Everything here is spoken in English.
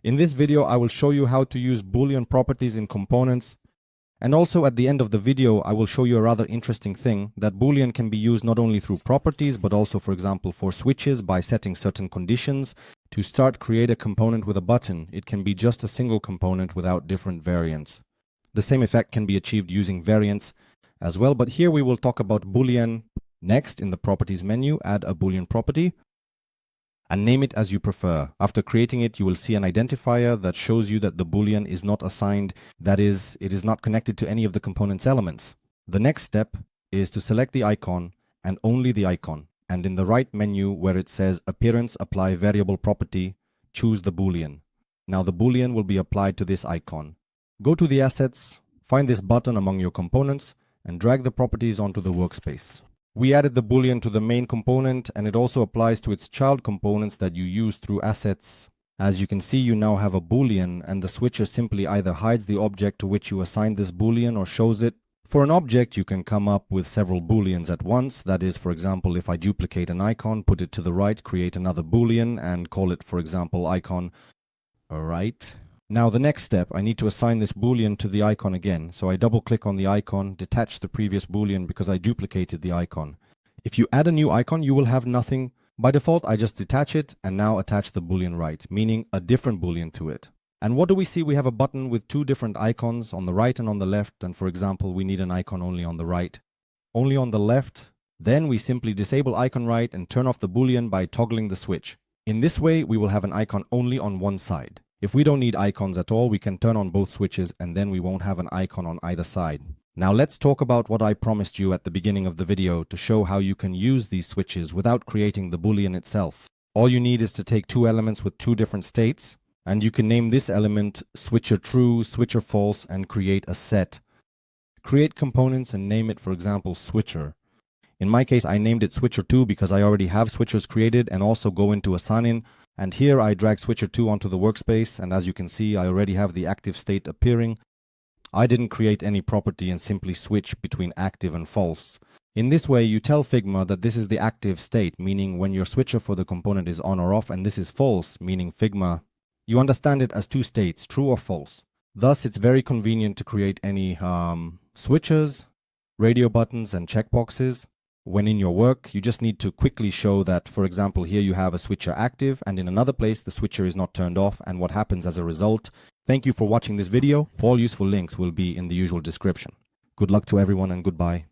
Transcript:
In this video, I will show you how to use Boolean properties in components. And also at the end of the video, I will show you a rather interesting thing, that Boolean can be used not only through properties, but also, for example, for switches by setting certain conditions. To start, create a component with a button. It can be just a single component without different variants. The same effect can be achieved using variants as well, but here we will talk about Boolean. Next, in the properties menu, add a Boolean property and name it as you prefer. After creating it, you will see an identifier that shows you that the Boolean is not assigned, that is, it is not connected to any of the component's elements. The next step is to select the icon and only the icon, and in the right menu where it says Appearance Apply Variable Property, choose the Boolean. Now the Boolean will be applied to this icon. Go to the assets, find this button among your components, and drag the properties onto the workspace. We added the Boolean to the main component, and it also applies to its child components that you use through assets. As you can see, you now have a Boolean, and the switcher simply either hides the object to which you assigned this Boolean or shows it. For an object, you can come up with several Booleans at once. That is, for example, if I duplicate an icon, put it to the right, create another Boolean, and call it, for example, icon right. Now the next step, I need to assign this Boolean to the icon again. So I double click on the icon, detach the previous Boolean because I duplicated the icon. If you add a new icon, you will have nothing. By default, I just detach it and now attach the Boolean right, meaning a different Boolean to it. And what do we see? We have a button with two different icons on the right and on the left. And for example, we need an icon only on the right, only on the left. Then we simply disable icon right and turn off the Boolean by toggling the switch. In this way, we will have an icon only on one side. If we don't need icons at all, we can turn on both switches and then we won't have an icon on either side. Now let's talk about what I promised you at the beginning of the video to show how you can use these switches without creating the Boolean itself. All you need is to take two elements with two different states, and you can name this element switcher true, switcher false, and create a set. Create components and name it, for example, switcher. In my case, I named it switcher2 because I already have switchers created, and also go into assign-in. And here I drag switcher2 onto the workspace, and as you can see, I already have the active state appearing. I didn't create any property and simply switch between active and false. In this way, you tell Figma that this is the active state, meaning when your switcher for the component is on or off, and this is false, meaning Figma, you understand it as two states, true or false. Thus, it's very convenient to create any switchers, radio buttons, and checkboxes. When in your work, you just need to quickly show that, for example, here you have a switcher active, and in another place the switcher is not turned off, and what happens as a result. Thank you for watching this video. All useful links will be in the usual description. Good luck to everyone and goodbye.